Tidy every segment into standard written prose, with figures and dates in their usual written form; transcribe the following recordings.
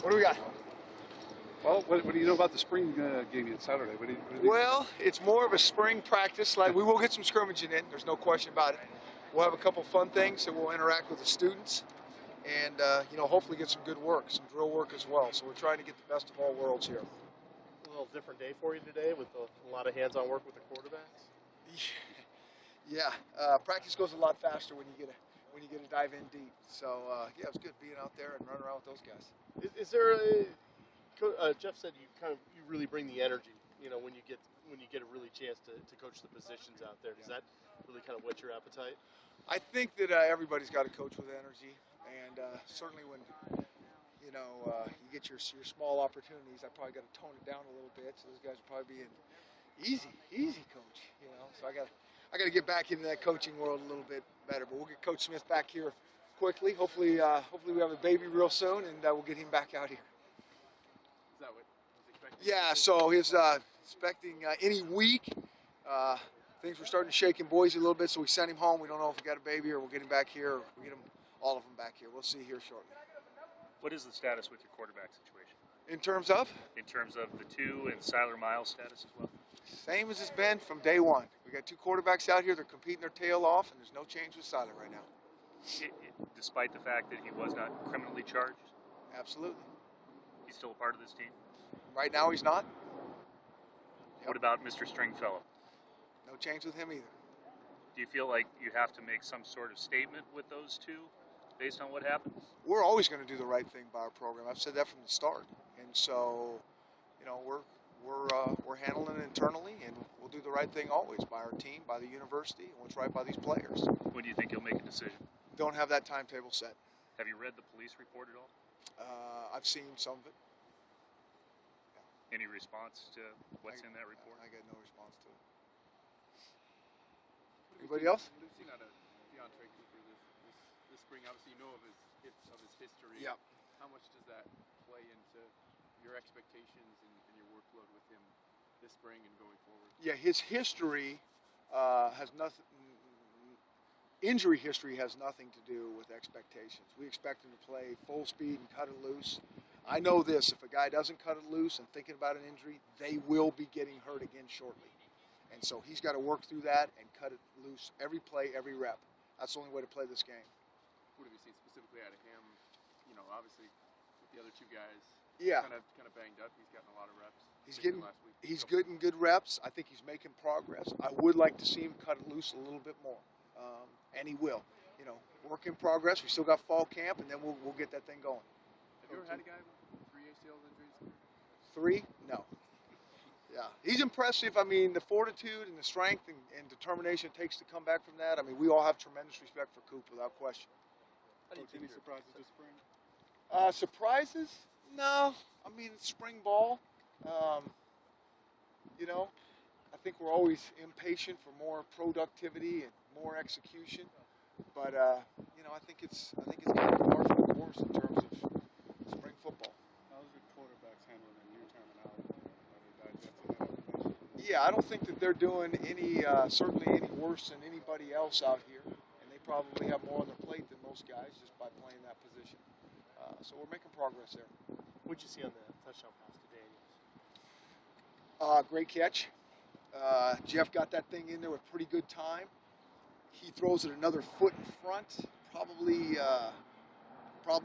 What do we got? Well, what do you know about the spring game on Saturday? What do you Well, it's more of a spring practice. Like, we will get some scrimmaging in. There's no question about it. We'll have a couple fun things that we'll interact with the students, and hopefully get some good work, some drill work as well. So we're trying to get the best of all worlds here. A little different day for you today with a lot of hands-on work with the quarterbacks. Yeah, practice goes a lot faster when you get to dive in deep. So yeah, it was good being out there and running around with those guys. Is there Jeff said you really bring the energy, when you get a really chance to coach the positions out there. Does that really kind of whet your appetite? I think that everybody's got to coach with energy, and certainly when you get your small opportunities, I probably got to tone it down a little bit. So those guys are probably being easy coach. So I got to get back into that coaching world a little bit better. But we'll get Coach Smith back here quickly. Hopefully we have a baby real soon, and we'll get him back out here. Is that what he's expecting? Yeah, so he's expecting any week. Things were starting to shake in Boise a little bit, so we sent him home. We don't know if we got a baby or we'll get him back here, or we'll get all of them back here. We'll see here shortly. What is the status with your quarterback situation? In terms of? In terms of the two and Siler Miles' status as well? Same as it's been from day one. We got two quarterbacks out here. They're competing their tail off, and there's no change with Siler right now. Despite the fact that he was not criminally charged? Absolutely. He's still a part of this team? Right now he's not. Yep. What about Mr. Stringfellow? No change with him either. Do you feel like you have to make some sort of statement with those two based on what happened? We're always going to do the right thing by our program. I've said that from the start. And so, we're handling it internally, and we'll do the right thing always by our team, by the university, and what's right by these players. When do you think you'll make a decision? Don't have that timetable set. Have you read the police report at all? I've seen some of it. Any response to what's in that report? I got no response to it. Anybody else? We've seen out of DeAndre Cooper this spring. Obviously, you know of his history. Yeah. How much does that play into your expectations and your workload with him this spring and going forward? Yeah, his history has nothing. Injury history has nothing to do with expectations. We expect him to play full speed and cut it loose. I know this: if a guy doesn't cut it loose and thinking about an injury, they will be getting hurt again shortly. And so he's got to work through that and cut it loose every play, every rep. That's the only way to play this game. What have you seen specifically out of him? Obviously with the other two guys, yeah, kind of banged up. He's gotten a lot of reps. He's getting good reps. I think he's making progress. I would like to see him cut it loose a little bit more, and he will. Work in progress. We still got fall camp, and then we'll get that thing going. Have you ever had a guy with 3 ACL injuries? 3? No. Yeah, he's impressive. I mean, the fortitude and the strength and determination it takes to come back from that. I mean, we all have tremendous respect for Coop, without question. Any surprises this spring? Surprises? No. I mean, it's spring ball. I think we're always impatient for more productivity and more execution. But I think it's kind of par for the course in terms of spring football. How's your quarterbacks handling their new terminology? Are they digesting that information? Yeah, I don't think that they're doing certainly any worse than anybody else out here. And they probably have more on their plate than most guys just by playing that position. So we're making progress there. What did you see on the touchdown pass to Daniels? Great catch. Jeff got that thing in there with pretty good time. He throws it another foot in front. Probably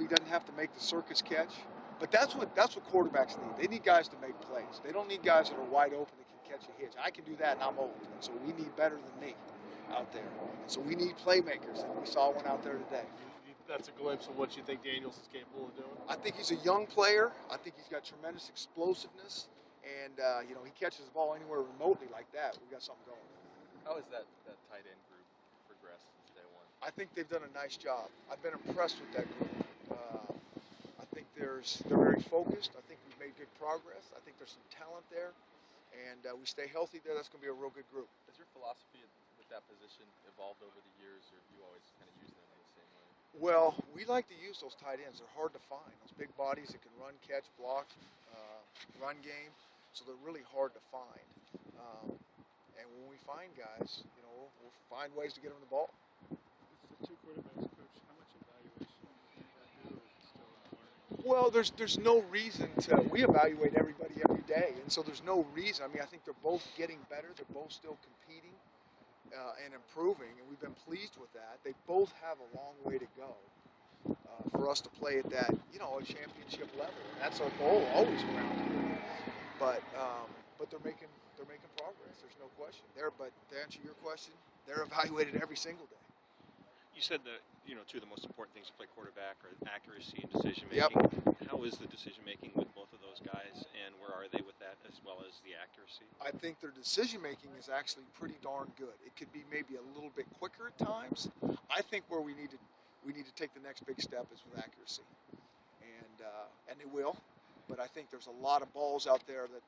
doesn't have to make the circus catch. But that's what quarterbacks need. They need guys to make plays. They don't need guys that are wide open that can catch a hitch. I can do that, and I'm old. And so we need better than me out there. And so we need playmakers, and we saw one out there today. That's a glimpse of what you think Daniels is capable of doing? I think he's a young player. I think he's got tremendous explosiveness. And, he catches the ball anywhere remotely like that. We've got something going. How has that tight end group progressed since day one? I think they've done a nice job. I've been impressed with that group. I think they're very focused. I think we've made good progress. I think there's some talent there. And we stay healthy there, that's going to be a real good group. Has your philosophy with that position evolved over the years, or have you always kind of used them in the same way? Well, we like to use those tight ends. They're hard to find. Those big bodies that can run, catch, block, run game. So they're really hard to find. And when we find guys, we'll find ways to get them the ball. It's the two quarterbacks, Coach. How much evaluation do you do, or is it still in the learning? Well, there's no reason to. We evaluate everybody every day, and so there's no reason. I mean, I think they're both getting better. They're both still competing and improving, and we've been pleased with that. They both have a long way to go for us to play at that, a championship level. And that's our goal always around here. But they're making progress. There's no question there. But to answer your question, they're evaluated every single day. You said that two of the most important things to play quarterback are accuracy and decision making. Yep. How is the decision making with both of those guys, and where are they with that as well as the accuracy? I think their decision making is actually pretty darn good. It could be maybe a little bit quicker at times. I think where we need to take the next big step is with accuracy, and they will. But I think there's a lot of balls out there that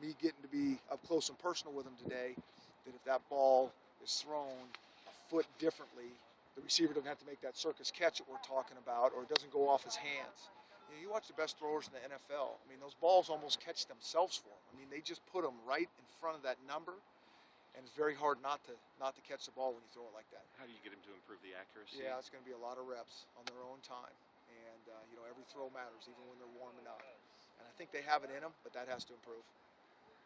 me getting to be up close and personal with them today, that if that ball is thrown a foot differently, the receiver doesn't have to make that circus catch that we're talking about, or it doesn't go off his hands. You watch the best throwers in the NFL. I mean, those balls almost catch themselves for them. I mean, they just put them right in front of that number, and it's very hard not to catch the ball when you throw it like that. How do you get them to improve the accuracy? Yeah, it's going to be a lot of reps on their own time, and every throw matters, even when they're warming up. And I think they have it in them, but that has to improve.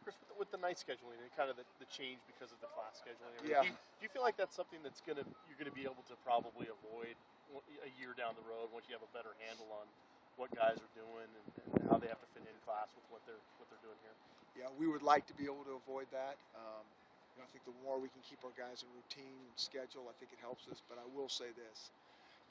Chris, with the night scheduling and kind of the change because of the class scheduling, Yeah. Do you feel like that's something that's you're gonna be able to probably avoid a year down the road once you have a better handle on what guys are doing and how they have to fit in class with what they're doing here? Yeah, we would like to be able to avoid that. I think the more we can keep our guys in routine and schedule, I think it helps us. But I will say this,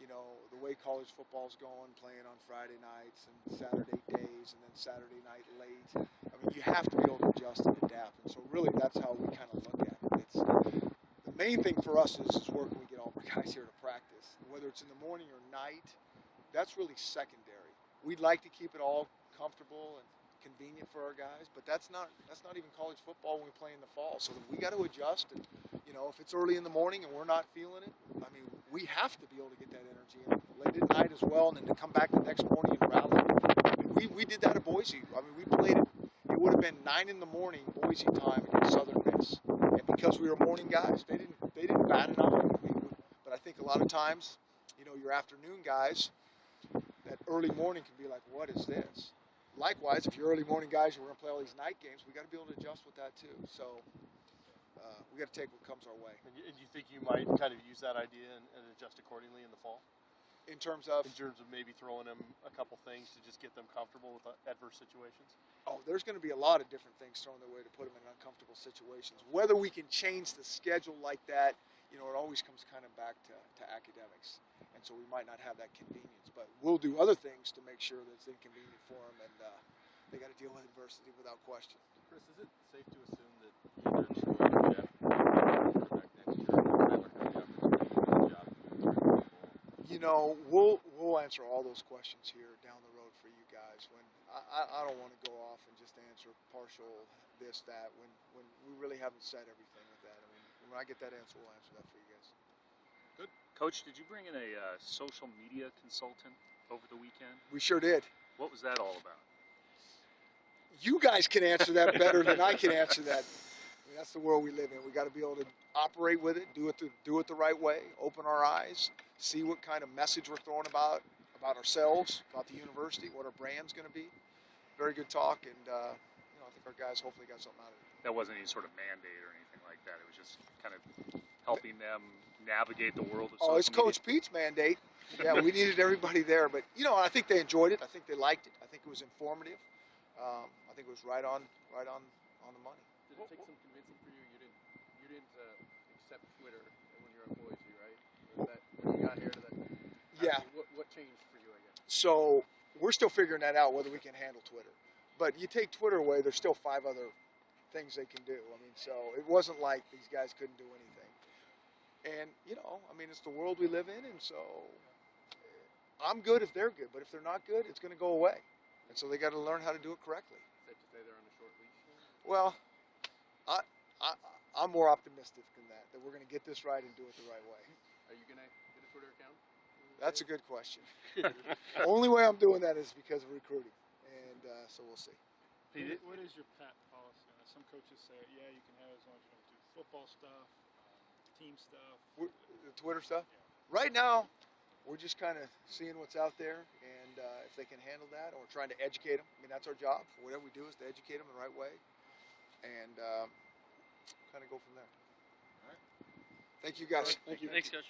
the way college football's going, playing on Friday nights and Saturday days and then Saturday night late, I mean, you have to be able to adjust and adapt. And so really that's how we kind of look at it. It's the main thing for us is where can we get all our guys here to practice. Whether it's in the morning or night, that's really secondary. We'd like to keep it all comfortable and convenient for our guys, but that's not even college football when we play in the fall. So we got to adjust, and if it's early in the morning and we're not feeling it, I mean, we have to be able to get that energy in late at night as well, and then to come back the next morning and rally. I mean, we did that at Boise. I mean, we played it would have been 9 in the morning Boise time against Southern Miss, and because we were morning guys, they didn't bat an eye. I mean, but I think a lot of times, your afternoon guys, that early morning can be like, what is this? Likewise, if you're early morning guys, we're going to play all these night games, we got to be able to adjust with that too. So we got to take what comes our way. And you think you might kind of use that idea and adjust accordingly in the fall? In terms of maybe throwing them a couple things to just get them comfortable with adverse situations? Oh, there's going to be a lot of different things thrown their way to put them in uncomfortable situations. Whether we can change the schedule like that, it always comes kind of back to academics. And so we might not have that convenience. But we'll do other things to make sure that it's inconvenient for them, and they got to deal with adversity without question. Chris, is it safe to assume that either Troy or Jeff quarterback next year will have a good opportunity to do a job? We'll answer all those questions here down the road for you guys. When I don't want to go off and just answer partial this, that, when we really haven't said everything with that. I mean, when I get that answer, we'll answer that for you guys. Good. Coach, did you bring in a social media consultant over the weekend? We sure did. What was that all about? You guys can answer that better than I can answer that. I mean, that's the world we live in. We got to be able to operate with it, do it the right way, open our eyes, see what kind of message we're throwing about ourselves, about the university, what our brand's going to be. Very good talk, and I think our guys hopefully got something out of it. That wasn't any sort of mandate or anything like that. It was just kind of helping them navigate the world of social media. It's Coach Pete's mandate. Yeah, we needed everybody there, but I think they enjoyed it. I think they liked it. I think it was informative. I think it was right on the money. Did it take some convincing for you? You didn't accept Twitter when you were at Boise, right? Was that when you got here to that? Yeah. What changed for you, I guess? So we're still figuring that out, whether we can handle Twitter. But you take Twitter away, there's still 5 other things they can do. I mean, so it wasn't like these guys couldn't do anything. And it's the world we live in, and so I'm good if they're good, but if they're not good, it's going to go away. And so they got to learn how to do it correctly. Safe to say they're on a short leash? Well, I'm more optimistic than that we're going to get this right and do it the right way. Are you going to get a Twitter account? That's a good question. Only way I'm doing that is because of recruiting, and so we'll see. What is your pat policy? Some coaches say, yeah, you can have it as long as you don't do football stuff, team stuff. The Twitter stuff? Right now, we're just kind of seeing what's out there, and if they can handle that, or trying to educate them. I mean, that's our job. Whatever we do is to educate them the right way, and kind of go from there. All right. Thank you, guys. Thank you. Thanks, Coach.